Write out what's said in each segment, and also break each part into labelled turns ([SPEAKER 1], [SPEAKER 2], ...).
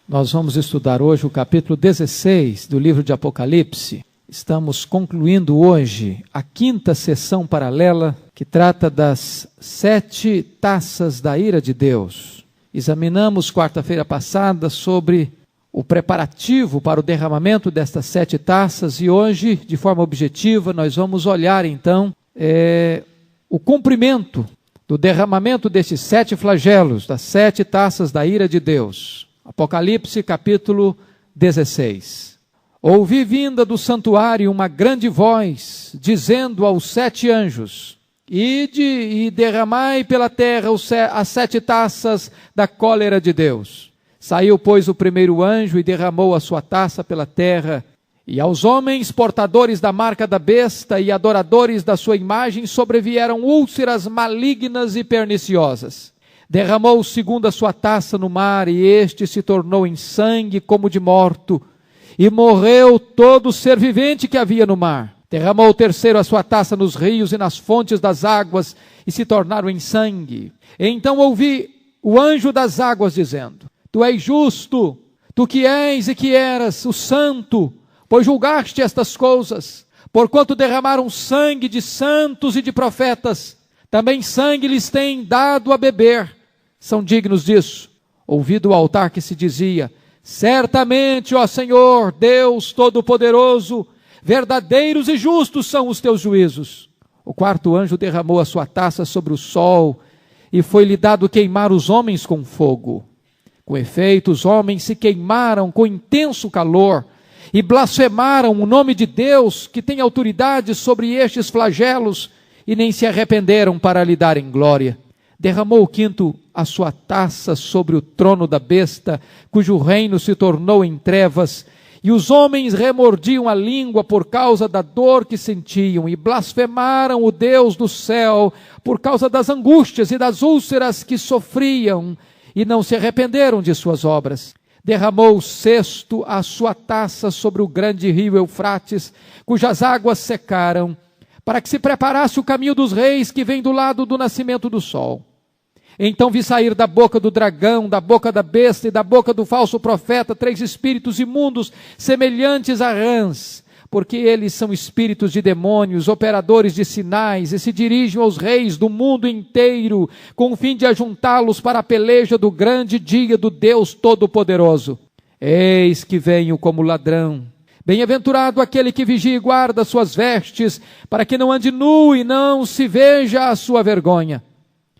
[SPEAKER 1] Nós vamos estudar hoje o capítulo 16 do livro de Apocalipse. Estamos concluindo hoje a 5ª sessão paralela que trata das 7 taças da ira de Deus. Examinamos quarta-feira passada sobre o preparativo para o derramamento destas 7 taças e hoje, de forma objetiva, nós vamos olhar então o cumprimento do derramamento destes 7 flagelos, das 7 taças da ira de Deus. Apocalipse capítulo 16. Ouvi vinda do santuário uma grande voz, dizendo aos 7 anjos: Ide e derramai pela terra as 7 taças da cólera de Deus. Saiu, pois, o primeiro anjo e derramou a sua taça pela terra, e aos homens portadores da marca da besta e adoradores da sua imagem sobrevieram úlceras malignas e perniciosas. Derramou segundo a sua taça no mar, e este se tornou em sangue como de morto, e morreu todo ser vivente que havia no mar. Derramou o terceiro a sua taça nos rios e nas fontes das águas, e se tornaram em sangue. Então ouvi o anjo das águas dizendo: Tu és justo, tu que és e que eras o santo, pois julgaste estas coisas, porquanto derramaram sangue de santos e de profetas, também sangue lhes tem dado a beber, são dignos disso. Ouvi do altar que se dizia: Certamente, ó Senhor, Deus Todo-Poderoso, verdadeiros e justos são os teus juízos. O quarto anjo derramou a sua taça sobre o sol, e foi-lhe dado queimar os homens com fogo. Com efeito, os homens se queimaram com intenso calor, e blasfemaram o nome de Deus, que tem autoridade sobre estes flagelos, e nem se arrependeram para lhe darem glória. Derramou o quinto a sua taça sobre o trono da besta, cujo reino se tornou em trevas, e os homens remordiam a língua por causa da dor que sentiam, e blasfemaram o Deus do céu por causa das angústias e das úlceras que sofriam, e não se arrependeram de suas obras. Derramou o sexto a sua taça sobre o grande rio Eufrates, cujas águas secaram, para que se preparasse o caminho dos reis que vem do lado do nascimento do sol. Então vi sair da boca do dragão, da boca da besta e da boca do falso profeta 3 espíritos imundos, semelhantes a rãs, porque eles são espíritos de demônios, operadores de sinais, e se dirigem aos reis do mundo inteiro, com o fim de ajuntá-los para a peleja do grande dia do Deus Todo-Poderoso. Eis que venho como ladrão. Bem-aventurado aquele que vigia e guarda suas vestes, para que não ande nu e não se veja a sua vergonha.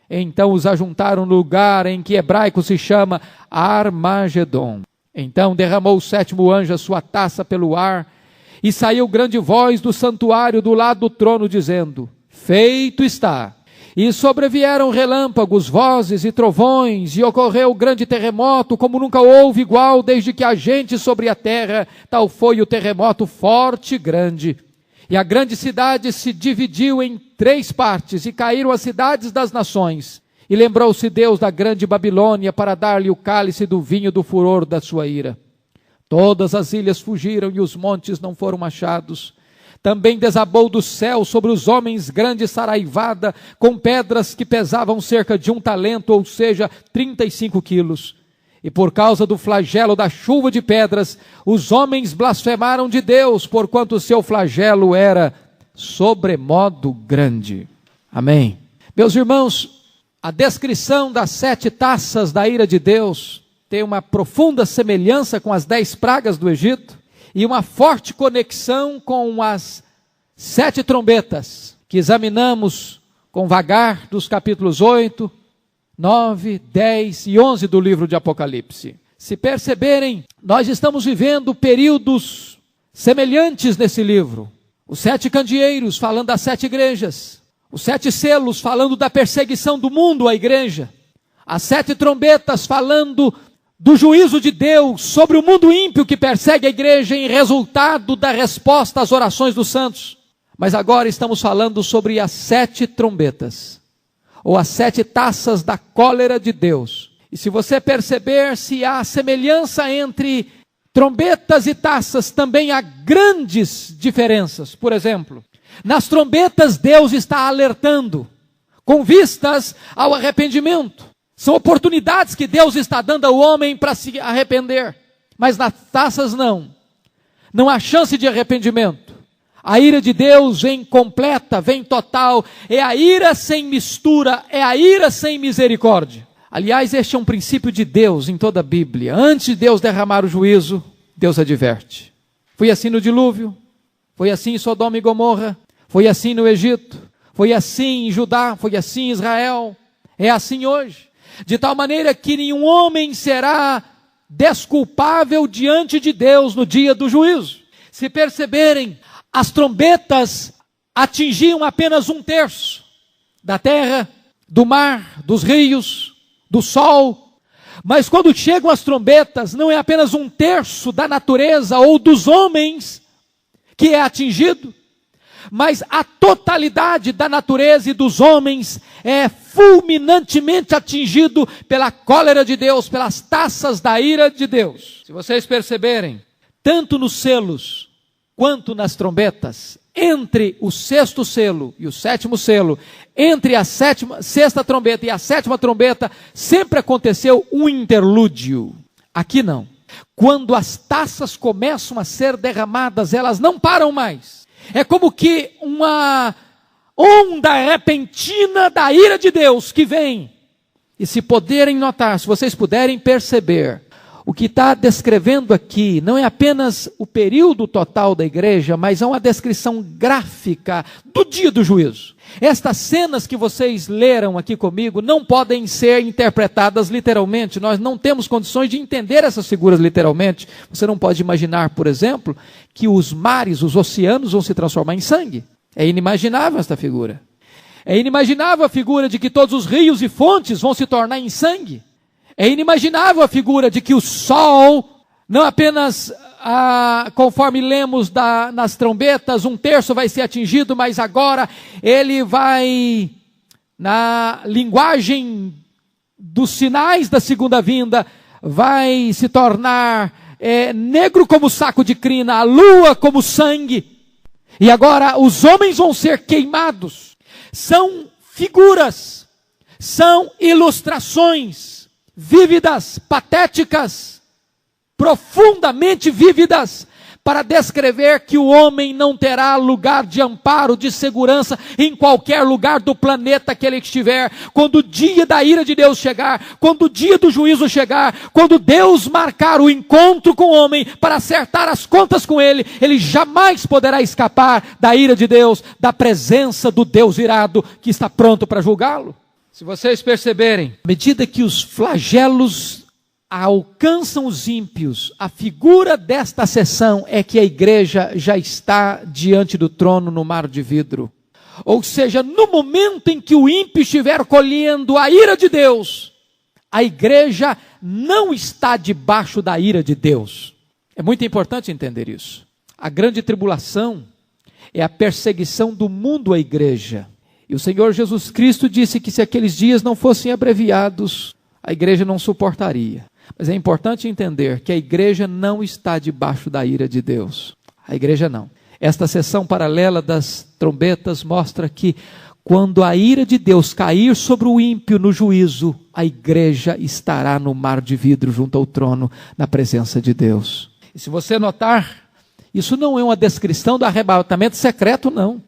[SPEAKER 1] Então os ajuntaram no lugar em que hebraico se chama Armagedon. Então derramou o 7º anjo a sua taça pelo ar, e saiu grande voz do santuário do lado do trono, dizendo: Feito está. E sobrevieram relâmpagos, vozes e trovões, e ocorreu grande terremoto, como nunca houve igual desde que há gente sobre a terra, tal foi o terremoto forte e grande. E a grande cidade se dividiu em 3 partes, e caíram as cidades das nações. E lembrou-se Deus da grande Babilônia para dar-lhe o cálice do vinho do furor da sua ira. Todas as ilhas fugiram e os montes não foram achados. Também desabou do céu sobre os homens grande saraivada, com pedras que pesavam cerca de 1 talento, ou seja, 35 quilos. E por causa do flagelo da chuva de pedras, os homens blasfemaram de Deus, porquanto o seu flagelo era sobremodo grande. Amém. Meus irmãos, a descrição das 7 taças da ira de Deus tem uma profunda semelhança com as 10 pragas do Egito, e uma forte conexão com as 7 trombetas, que examinamos com vagar dos capítulos 8, 9, 10 e 11 do livro de Apocalipse. Se perceberem, nós estamos vivendo períodos semelhantes nesse livro. Os 7 candeeiros falando das 7 igrejas. Os 7 selos falando da perseguição do mundo à igreja. As 7 trombetas falando do juízo de Deus sobre o mundo ímpio que persegue a igreja em resultado da resposta às orações dos santos. Mas agora estamos falando sobre as 7 trombetas, ou as 7 taças da cólera de Deus. E se você perceber, se há semelhança entre trombetas e taças, também há grandes diferenças. Por exemplo, nas trombetas Deus está alertando, com vistas ao arrependimento. São oportunidades que Deus está dando ao homem para se arrepender. Mas nas taças não. Não há chance de arrependimento. A ira de Deus vem completa, vem total. É a ira sem mistura, é a ira sem misericórdia. Aliás, este é um princípio de Deus em toda a Bíblia. Antes de Deus derramar o juízo, Deus adverte. Foi assim no dilúvio, foi assim em Sodoma e Gomorra, foi assim no Egito, foi assim em Judá, foi assim em Israel, é assim hoje. De tal maneira que nenhum homem será desculpável diante de Deus no dia do juízo. Se perceberem, as trombetas atingiam apenas 1/3 da terra, do mar, dos rios, do sol. Mas quando chegam as trombetas, não é apenas 1/3 da natureza ou dos homens que é atingido, mas a totalidade da natureza e dos homens é fulminantemente atingido pela cólera de Deus, pelas taças da ira de Deus. Se vocês perceberem, tanto nos selos quanto nas trombetas, entre o 6º selo e o 7º selo, entre a 6ª trombeta e a 7ª trombeta, sempre aconteceu um interlúdio. Aqui não. Quando as taças começam a ser derramadas, elas não param mais. É como que uma onda repentina da ira de Deus que vem. E se puderem notar, se vocês puderem perceber, o que está descrevendo aqui não é apenas o período total da igreja, mas é uma descrição gráfica do dia do juízo. Estas cenas que vocês leram aqui comigo não podem ser interpretadas literalmente. Nós não temos condições de entender essas figuras literalmente. Você não pode imaginar, por exemplo, que os mares, os oceanos vão se transformar em sangue. É inimaginável esta figura. É inimaginável a figura de que todos os rios e fontes vão se tornar em sangue. É inimaginável a figura de que o sol, não apenas conforme lemos nas trombetas, 1/3 vai ser atingido, mas agora ele vai, na linguagem dos sinais da segunda vinda, vai se tornar negro como saco de crina, a lua como sangue. E agora os homens vão ser queimados. São figuras, são ilustrações vívidas, patéticas, profundamente vívidas, para descrever que o homem não terá lugar de amparo, de segurança, em qualquer lugar do planeta que ele estiver. Quando o dia da ira de Deus chegar, quando o dia do juízo chegar, quando Deus marcar o encontro com o homem, para acertar as contas com ele, ele jamais poderá escapar da ira de Deus, da presença do Deus irado, que está pronto para julgá-lo. Se vocês perceberem, à medida que os flagelos alcançam os ímpios, a figura desta sessão é que a igreja já está diante do trono no mar de vidro. Ou seja, no momento em que o ímpio estiver colhendo a ira de Deus, a igreja não está debaixo da ira de Deus. É muito importante entender isso. A grande tribulação é a perseguição do mundo à igreja. E o Senhor Jesus Cristo disse que se aqueles dias não fossem abreviados, a igreja não suportaria. Mas é importante entender que a igreja não está debaixo da ira de Deus. A igreja não. Esta sessão paralela das trombetas mostra que quando a ira de Deus cair sobre o ímpio no juízo, a igreja estará no mar de vidro junto ao trono, na presença de Deus. E se você notar, isso não é uma descrição do arrebatamento secreto, não.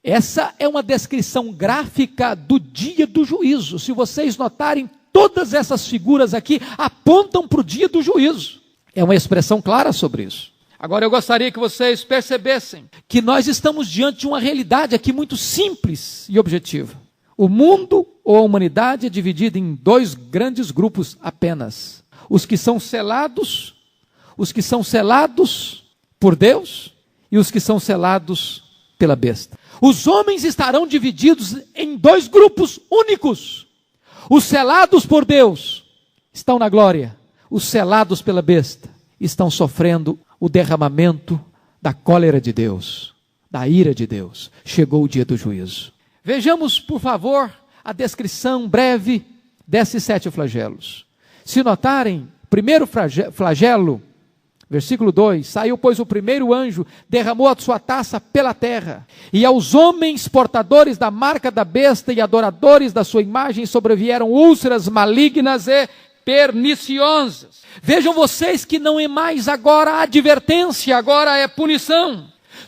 [SPEAKER 1] Essa é uma descrição gráfica do dia do juízo. Se vocês notarem, todas essas figuras aqui apontam para o dia do juízo. É uma expressão clara sobre isso. Agora eu gostaria que vocês percebessem que nós estamos diante de uma realidade aqui muito simples e objetiva. O mundo ou a humanidade é dividida em 2 grandes grupos apenas. Os que são selados por Deus e os que são selados pela besta. Os homens estarão divididos em 2 grupos únicos. Os selados por Deus estão na glória. Os selados pela besta estão sofrendo o derramamento da cólera de Deus, da ira de Deus. Chegou o dia do juízo. Vejamos, por favor, a descrição breve desses 7 flagelos. Se notarem, o primeiro flagelo, Versículo 2, saiu, pois, o primeiro anjo, derramou a sua taça pela terra, e aos homens portadores da marca da besta e adoradores da sua imagem sobrevieram úlceras malignas e perniciosas. Vejam vocês que não é mais agora advertência, agora é punição.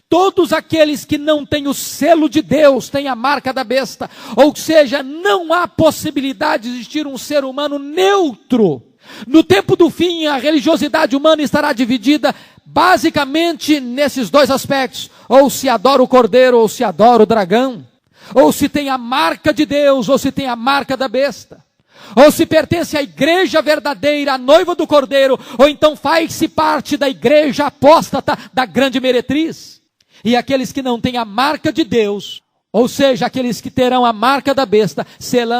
[SPEAKER 1] Todos aqueles que não têm o selo de Deus, têm a marca da besta, ou seja, não há possibilidade de existir um ser humano neutro. No tempo do fim, a religiosidade humana estará dividida basicamente nesses dois aspectos: ou se adora o cordeiro, ou se adora o dragão, ou se tem a marca de Deus, ou se tem a marca da besta, ou se pertence à igreja verdadeira, a noiva do cordeiro, ou então faz-se parte da igreja apóstata da grande meretriz. E aqueles que não têm a marca de Deus, ou seja, aqueles que terão a marca da besta,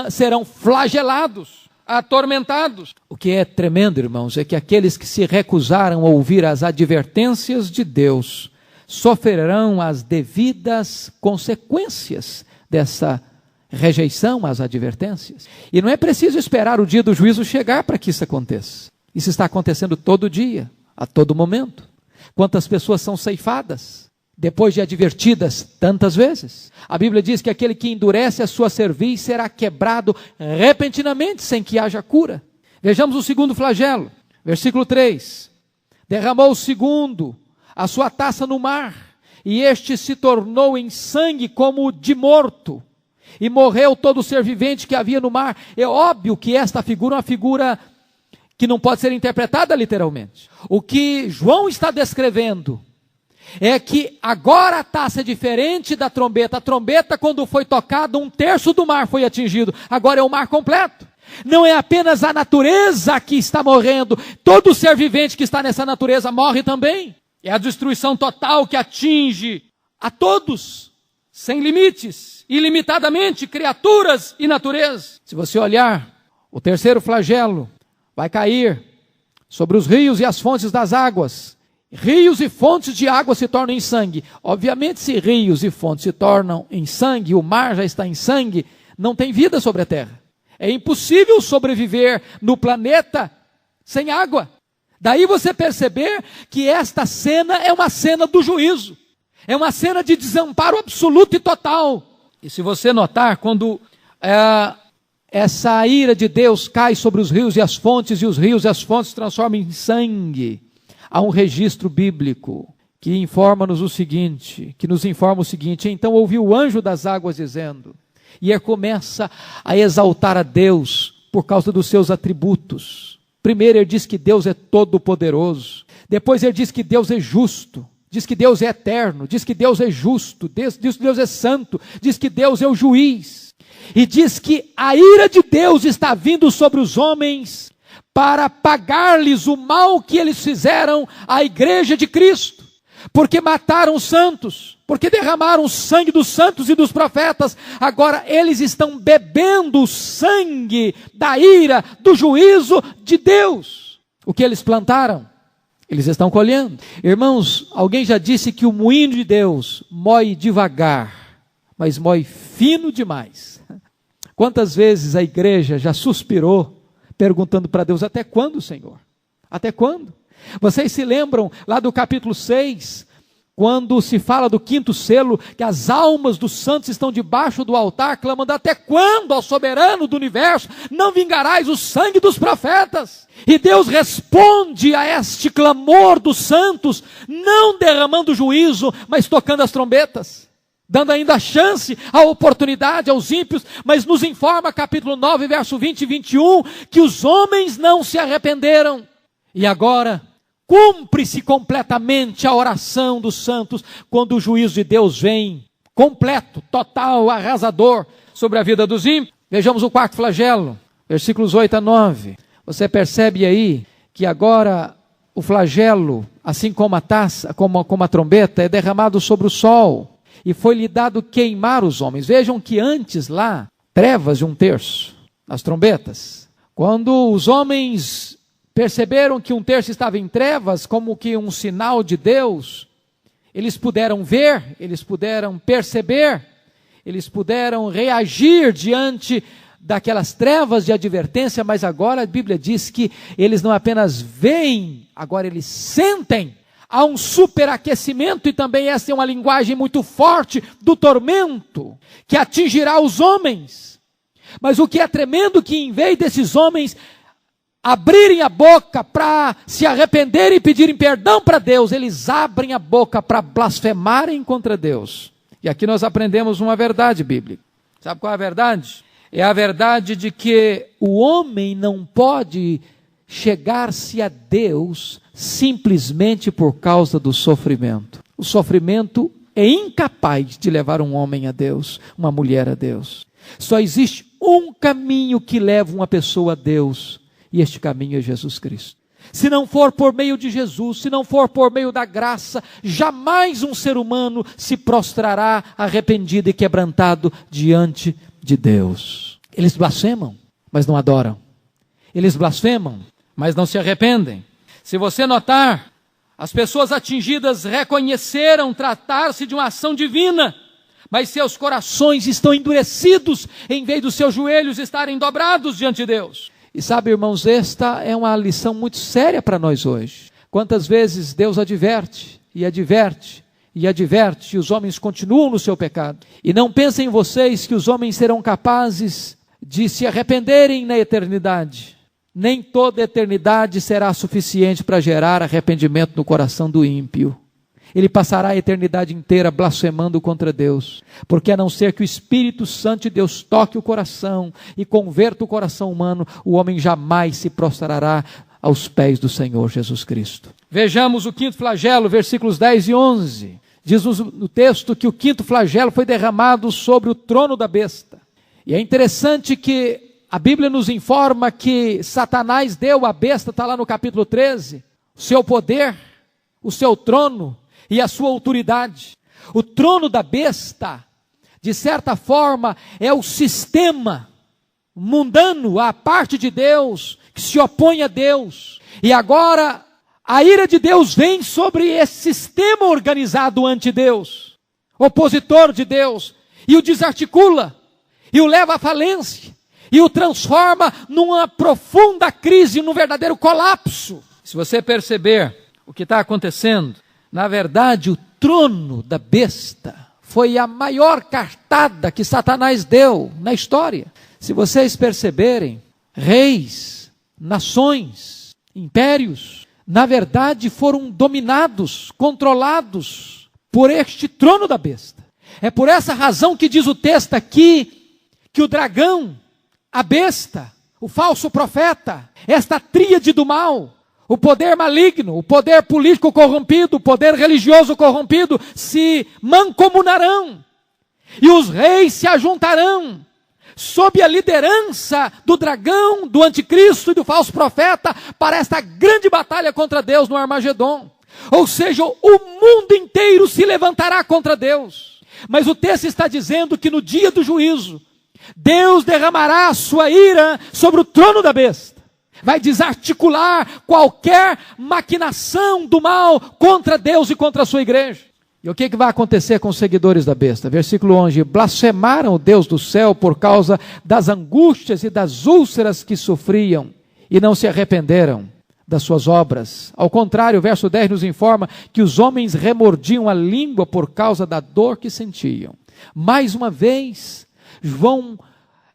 [SPEAKER 1] serão flagelados, atormentados. O que é tremendo, irmãos, é que aqueles que se recusaram a ouvir as advertências de Deus, sofrerão as devidas consequências dessa rejeição às advertências. E não é preciso esperar o dia do juízo chegar para que isso aconteça. Isso está acontecendo todo dia, a todo momento. Quantas pessoas são ceifadas depois de advertidas tantas vezes? A Bíblia diz que aquele que endurece a sua cerviz será quebrado repentinamente, sem que haja cura. Vejamos o segundo flagelo, versículo 3. Derramou o segundo a sua taça no mar, e este se tornou em sangue como de morto, e morreu todo ser vivente que havia no mar. É óbvio que esta figura é uma figura que não pode ser interpretada literalmente. O que João está descrevendo é que agora a taça é diferente da trombeta. A trombeta, quando foi tocada, 1/3 do mar foi atingido. Agora é o mar completo. Não é apenas a natureza que está morrendo. Todo ser vivente que está nessa natureza morre também. É a destruição total que atinge a todos, sem limites, ilimitadamente, criaturas e natureza. Se você olhar, o terceiro flagelo vai cair sobre os rios e as fontes das águas. Rios e fontes de água se tornam em sangue. Obviamente, se rios e fontes se tornam em sangue, o mar já está em sangue, não tem vida sobre a terra. É impossível sobreviver no planeta sem água. Daí você perceber que esta cena é uma cena do juízo. É uma cena de desamparo absoluto e total. E se você notar, quando essa ira de Deus cai sobre os rios e os rios e as fontes se transformam em sangue, há um registro bíblico que nos informa o seguinte: então ouviu o anjo das águas dizendo, e ele começa a exaltar a Deus por causa dos seus atributos. Primeiro ele diz que Deus é todo-poderoso, depois ele diz que Deus é justo, diz que Deus é eterno, diz que Deus é justo, diz que Deus é santo, diz que Deus é o juiz, e diz que a ira de Deus está vindo sobre os homens para pagar-lhes o mal que eles fizeram à igreja de Cristo, porque mataram os santos, porque derramaram o sangue dos santos e dos profetas. Agora eles estão bebendo o sangue da ira, do juízo de Deus. O que eles plantaram, eles estão colhendo. Irmãos, alguém já disse que o moinho de Deus moe devagar, mas moe fino demais. Quantas vezes a igreja já suspirou perguntando para Deus: até quando, Senhor? Até quando? Vocês se lembram lá do capítulo 6, quando se fala do 5º selo, que as almas dos santos estão debaixo do altar, clamando: até quando, ó soberano do universo, não vingarás o sangue dos profetas? E Deus responde a este clamor dos santos, não derramando juízo, mas tocando as trombetas, dando ainda a chance, a oportunidade aos ímpios, mas nos informa, capítulo 9, verso 20 e 21, que os homens não se arrependeram. E agora, cumpre-se completamente a oração dos santos, quando o juízo de Deus vem, completo, total, arrasador, sobre a vida dos ímpios. Vejamos o 4º flagelo, versículos 8 a 9. Você percebe aí, que agora o flagelo, assim como a taça, como a trombeta, é derramado sobre o sol, e foi-lhe dado queimar os homens. Vejam que antes lá, trevas de 1/3, as trombetas. Quando os homens perceberam que 1/3 estava em trevas, como que um sinal de Deus, eles puderam ver, eles puderam perceber, eles puderam reagir diante daquelas trevas de advertência, mas agora a Bíblia diz que eles não apenas veem, agora eles sentem. Há um superaquecimento, e também essa é uma linguagem muito forte do tormento, que atingirá os homens. Mas o que é tremendo, que em vez desses homens abrirem a boca para se arrependerem e pedirem perdão para Deus, eles abrem a boca para blasfemarem contra Deus. E aqui nós aprendemos uma verdade bíblica. Sabe qual é a verdade? É a verdade de que o homem não pode chegar-se a Deus simplesmente por causa do sofrimento. O sofrimento é incapaz de levar um homem a Deus, uma mulher a Deus. Só existe um caminho que leva uma pessoa a Deus, e este caminho é Jesus Cristo. Se não for por meio de Jesus, se não for por meio da graça, jamais um ser humano se prostrará arrependido e quebrantado diante de Deus. Eles blasfemam, mas não adoram. Eles blasfemam, mas não se arrependem. Se você notar, as pessoas atingidas reconheceram tratar-se de uma ação divina, mas seus corações estão endurecidos, em vez dos seus joelhos estarem dobrados diante de Deus. E sabe, irmãos, esta é uma lição muito séria para nós hoje. Quantas vezes Deus adverte, e adverte, e adverte, e os homens continuam no seu pecado. E não pensem vocês que os homens serão capazes de se arrependerem na eternidade. Nem toda a eternidade será suficiente para gerar arrependimento no coração do ímpio. Ele passará a eternidade inteira blasfemando contra Deus, porque a não ser que o Espírito Santo de Deus toque o coração e converta o coração humano, o homem jamais se prostrará aos pés do Senhor Jesus Cristo. Vejamos o quinto flagelo, versículos 10 e 11. Diz-nos no texto que o quinto flagelo foi derramado sobre o trono da besta. E é interessante que a Bíblia nos informa que Satanás deu à besta, está lá no capítulo 13, o seu poder, o seu trono e a sua autoridade. O trono da besta, de certa forma, é o sistema mundano, a parte de Deus, que se opõe a Deus. E agora, a ira de Deus vem sobre esse sistema organizado ante Deus, opositor de Deus, e o desarticula, e o leva à falência, e o transforma numa profunda crise, num verdadeiro colapso. Se você perceber o que está acontecendo, na verdade, o trono da besta foi a maior cartada que Satanás deu na história. Se vocês perceberem, reis, nações, impérios, na verdade foram dominados, controlados por este trono da besta. É por essa razão que diz o texto aqui, que o dragão, a besta, o falso profeta, esta tríade do mal, o poder maligno, o poder político corrompido, o poder religioso corrompido, se mancomunarão, e os reis se ajuntarão, sob a liderança do dragão, do anticristo e do falso profeta, para esta grande batalha contra Deus no Armagedon. Ou seja, o mundo inteiro se levantará contra Deus. Mas o texto está dizendo que no dia do juízo, Deus derramará a sua ira sobre o trono da besta. Vai desarticular qualquer maquinação do mal contra Deus e contra a sua igreja. E o que vai acontecer com os seguidores da besta? Versículo 11: blasfemaram o Deus do céu por causa das angústias e das úlceras que sofriam, e não se arrependeram das suas obras. Ao contrário, o verso 10 nos informa que os homens remordiam a língua por causa da dor que sentiam. Mais uma vez, João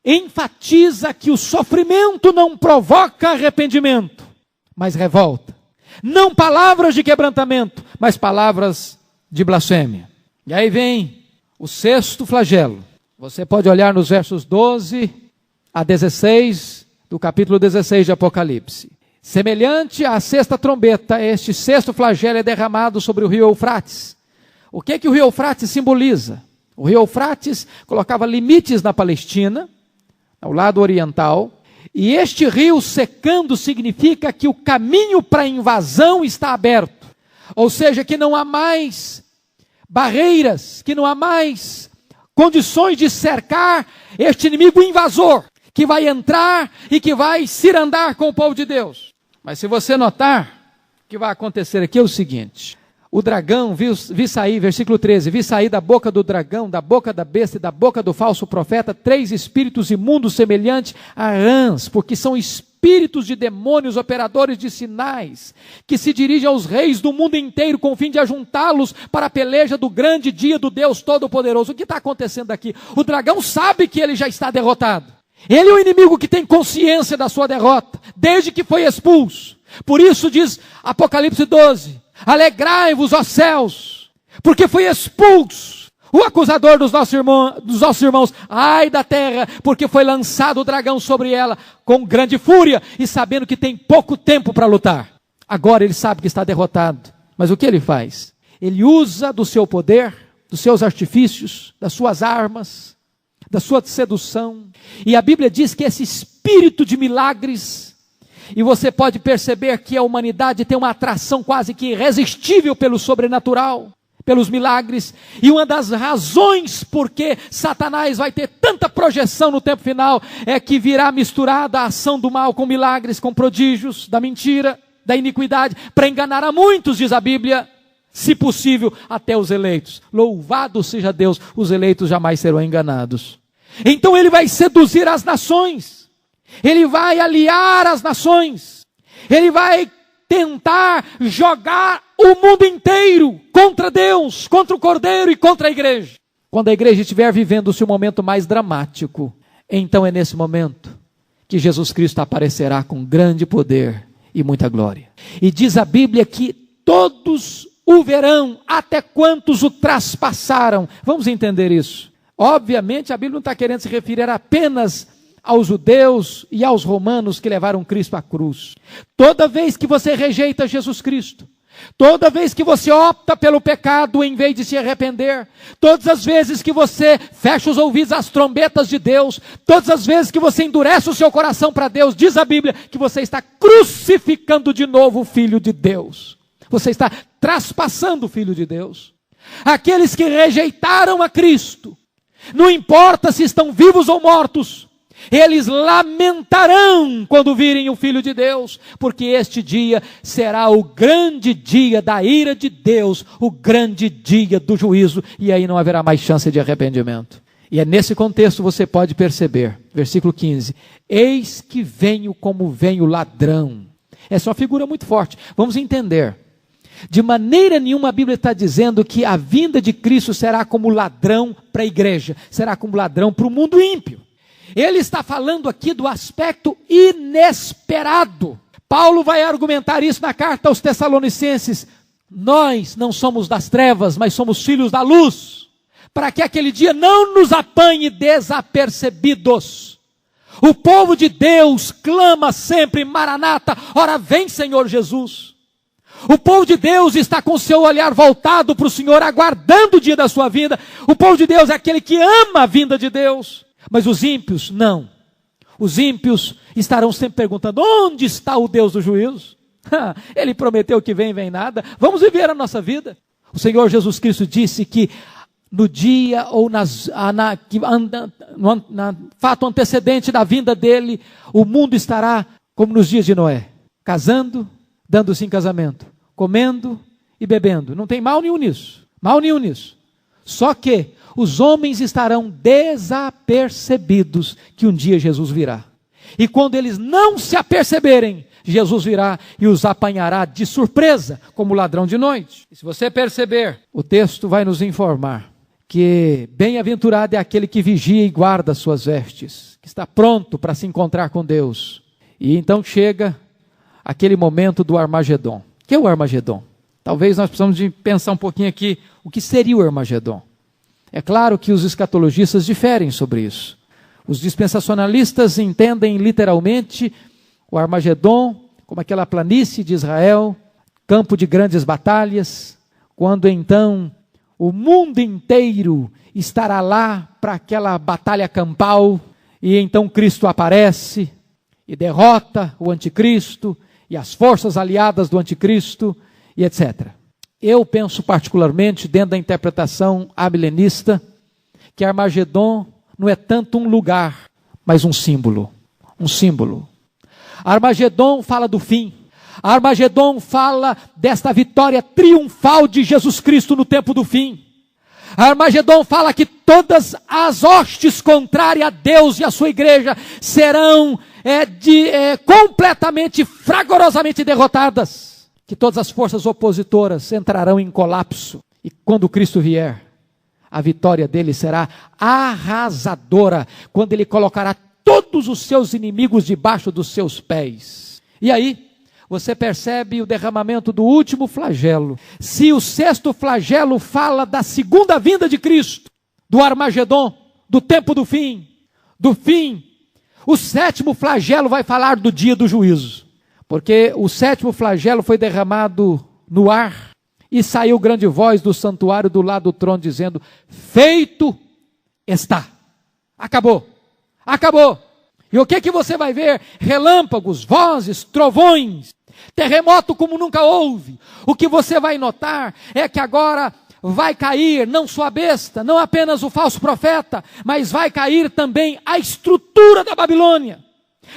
[SPEAKER 1] enfatiza que o sofrimento não provoca arrependimento, mas revolta. Não palavras de quebrantamento, mas palavras de blasfêmia. E aí vem o sexto flagelo. Você pode olhar nos versos 12 a 16 do capítulo 16 de Apocalipse. Semelhante à sexta trombeta, este sexto flagelo é derramado sobre o rio Eufrates. O que o rio Eufrates simboliza? O rio Eufrates colocava limites na Palestina, ao lado oriental, e este rio secando significa que o caminho para a invasão está aberto. Ou seja, que não há mais barreiras, que não há mais condições de cercar este inimigo invasor, que vai entrar e que vai cirandar com o povo de Deus. Mas se você notar, o que vai acontecer aqui é o seguinte: o dragão, vi sair, versículo 13, vi sair da boca do dragão, da boca da besta e da boca do falso profeta, 3 espíritos imundos semelhantes a rãs, porque são espíritos de demônios, operadores de sinais, que se dirigem aos reis do mundo inteiro com o fim de ajuntá-los para a peleja do grande dia do Deus Todo-Poderoso. O que está acontecendo aqui? O dragão sabe que ele já está derrotado. Ele é o inimigo que tem consciência da sua derrota, desde que foi expulso. Por isso diz Apocalipse 12, alegrai-vos, ó céus, porque foi expulso o acusador dos nossos irmãos. Ai da terra, porque foi lançado o dragão sobre ela com grande fúria e sabendo que tem pouco tempo para lutar. Agora ele sabe que está derrotado. Mas o que ele faz? Ele usa do seu poder, dos seus artifícios, das suas armas, da sua sedução. E a Bíblia diz que esse espírito de milagres, e você pode perceber que a humanidade tem uma atração quase que irresistível pelo sobrenatural, pelos milagres, e uma das razões por que Satanás vai ter tanta projeção no tempo final, é que virá misturada a ação do mal com milagres, com prodígios, da mentira, da iniquidade, para enganar a muitos, diz a Bíblia, se possível, até os eleitos. Louvado seja Deus, os eleitos jamais serão enganados. Então ele vai seduzir as nações, ele vai aliar as nações, ele vai tentar jogar o mundo inteiro contra Deus, contra o Cordeiro e contra a igreja. Quando a igreja estiver vivendo o seu momento mais dramático, então é nesse momento que Jesus Cristo aparecerá com grande poder e muita glória. E diz a Bíblia que todos o verão, até quantos o traspassaram. Vamos entender isso. Obviamente a Bíblia não está querendo se referir apenas aos judeus e aos romanos que levaram Cristo à cruz. Toda vez que você rejeita Jesus Cristo, toda vez que você opta pelo pecado em vez de se arrepender, todas as vezes que você fecha os ouvidos às trombetas de Deus, todas as vezes que você endurece o seu coração para Deus, diz a Bíblia que você está crucificando de novo o Filho de Deus. Você está traspassando o Filho de Deus. Aqueles que rejeitaram a Cristo, não importa se estão vivos ou mortos, eles lamentarão quando virem o Filho de Deus, porque este dia será o grande dia da ira de Deus, o grande dia do juízo, e aí não haverá mais chance de arrependimento. E é nesse contexto você pode perceber, versículo 15, eis que venho como vem o ladrão. Essa é uma figura muito forte, vamos entender. De maneira nenhuma a Bíblia está dizendo que a vinda de Cristo será como ladrão para a igreja, será como ladrão para o mundo ímpio. Ele está falando aqui do aspecto inesperado. Paulo vai argumentar isso na carta aos Tessalonicenses. Nós não somos das trevas, mas somos filhos da luz, para que aquele dia não nos apanhe desapercebidos. O povo de Deus clama sempre, Maranata, ora vem Senhor Jesus. O povo de Deus está com o seu olhar voltado para o Senhor, aguardando o dia da sua vinda. O povo de Deus é aquele que ama a vinda de Deus. Mas os ímpios, não. Os ímpios estarão sempre perguntando, onde está o Deus do juízo? Ele prometeu que vem nada. Vamos viver a nossa vida. O Senhor Jesus Cristo disse que no dia ou no fato antecedente da vinda dele, o mundo estará como nos dias de Noé, casando, dando-se em casamento, comendo e bebendo. Não tem mal nenhum nisso. Mal nenhum nisso. Só que os homens estarão desapercebidos que um dia Jesus virá. E quando eles não se aperceberem, Jesus virá e os apanhará de surpresa, como ladrão de noite. E se você perceber, o texto vai nos informar que bem-aventurado é aquele que vigia e guarda suas vestes, que está pronto para se encontrar com Deus. E então chega aquele momento do Armagedon. O que é o Armagedon? Talvez nós precisamos de pensar um pouquinho aqui o que seria o Armagedon. É claro que os escatologistas diferem sobre isso. Os dispensacionalistas entendem literalmente o Armagedon como aquela planície de Israel, campo de grandes batalhas, quando então o mundo inteiro estará lá para aquela batalha campal, e então Cristo aparece e derrota o anticristo e as forças aliadas do anticristo e etc. Eu penso particularmente, dentro da interpretação amilenista, que Armagedon não é tanto um lugar, mas um símbolo. Um símbolo. Armagedon fala do fim. Armagedon fala desta vitória triunfal de Jesus Cristo no tempo do fim. Armagedon fala que todas as hostes contrárias a Deus e a sua igreja serão completamente, fragorosamente derrotadas. Que todas as forças opositoras entrarão em colapso. E quando Cristo vier, a vitória dele será arrasadora, quando ele colocará todos os seus inimigos debaixo dos seus pés. E aí, você percebe o derramamento do último flagelo. Se o sexto flagelo fala da segunda vinda de Cristo, do Armagedon, do tempo do fim, o sétimo flagelo vai falar do dia do juízo. Porque o sétimo flagelo foi derramado no ar, e saiu grande voz do santuário do lado do trono, dizendo: feito está. Acabou. Acabou. E o que você vai ver? Relâmpagos, vozes, trovões, terremoto como nunca houve. O que você vai notar é que agora vai cair não só a besta, não apenas o falso profeta, mas vai cair também a estrutura da Babilônia.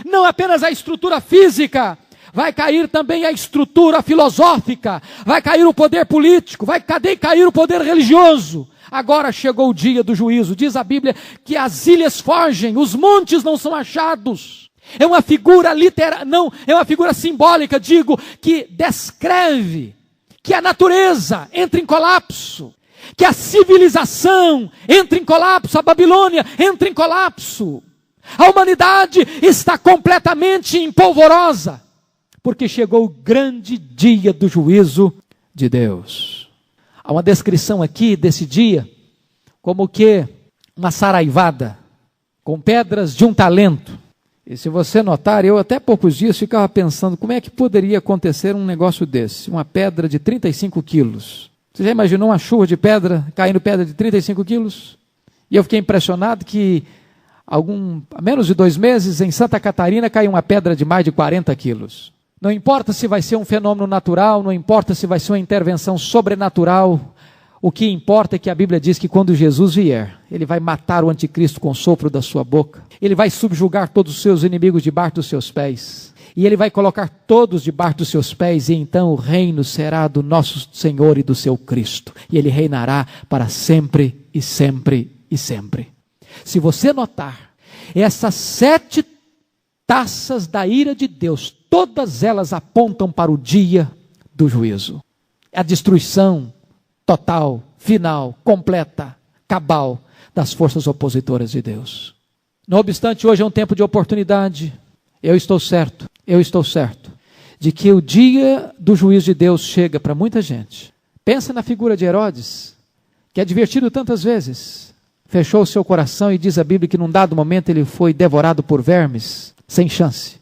[SPEAKER 1] Não apenas a estrutura física, vai cair também a estrutura filosófica, vai cair o poder político, vai cair o poder religioso. Agora chegou o dia do juízo. Diz a Bíblia que as ilhas fogem, os montes não são achados. É uma figura literal, não, é uma figura simbólica, digo, que descreve que a natureza entra em colapso, que a civilização entra em colapso, a Babilônia entra em colapso. A humanidade está completamente empolvorosa, porque chegou o grande dia do juízo de Deus. Há uma descrição aqui desse dia, como que uma saraivada, com pedras de um talento. E se você notar, eu até poucos dias ficava pensando, como é que poderia acontecer um negócio desse? Uma pedra de 35 quilos. Você já imaginou uma chuva de pedra, caindo pedra de 35 quilos? E eu fiquei impressionado que, há menos de 2 meses, em Santa Catarina, caiu uma pedra de mais de 40 quilos. Não importa se vai ser um fenômeno natural, não importa se vai ser uma intervenção sobrenatural, o que importa é que a Bíblia diz que quando Jesus vier, ele vai matar o anticristo com o sopro da sua boca, ele vai subjugar todos os seus inimigos debaixo dos seus pés, e ele vai colocar todos debaixo dos seus pés, e então o reino será do nosso Senhor e do seu Cristo, e ele reinará para sempre e sempre e sempre. Se você notar, essas 7 taças da ira de Deus, todas elas apontam para o dia do juízo. A destruição total, final, completa, cabal das forças opositoras de Deus. Não obstante, hoje é um tempo de oportunidade. Eu estou certo de que o dia do juízo de Deus chega para muita gente. Pensa na figura de Herodes, que é divertido tantas vezes. Fechou o seu coração e diz a Bíblia que num dado momento ele foi devorado por vermes, sem chance.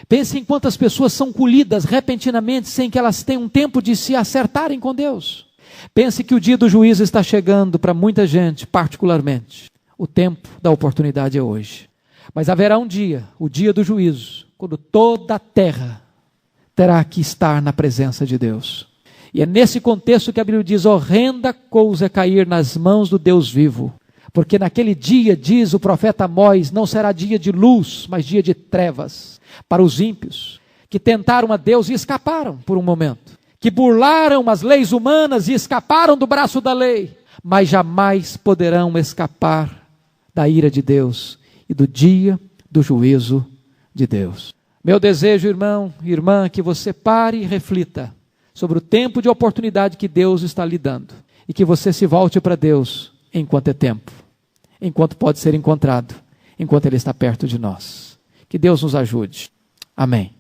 [SPEAKER 1] Pense em quantas pessoas são colhidas repentinamente sem que elas tenham tempo de se acertarem com Deus. Pense que o dia do juízo está chegando para muita gente, particularmente. O tempo da oportunidade é hoje. Mas haverá um dia, o dia do juízo, quando toda a terra terá que estar na presença de Deus. E é nesse contexto que a Bíblia diz: horrenda coisa é cair nas mãos do Deus vivo. Porque naquele dia, diz o profeta Amós, não será dia de luz, mas dia de trevas. Para os ímpios, que tentaram a Deus e escaparam por um momento. Que burlaram as leis humanas e escaparam do braço da lei. Mas jamais poderão escapar da ira de Deus e do dia do juízo de Deus. Meu desejo, irmão, irmã, que você pare e reflita sobre o tempo de oportunidade que Deus está lhe dando. E que você se volte para Deus enquanto é tempo. Enquanto pode ser encontrado. Enquanto Ele está perto de nós. Que Deus nos ajude. Amém.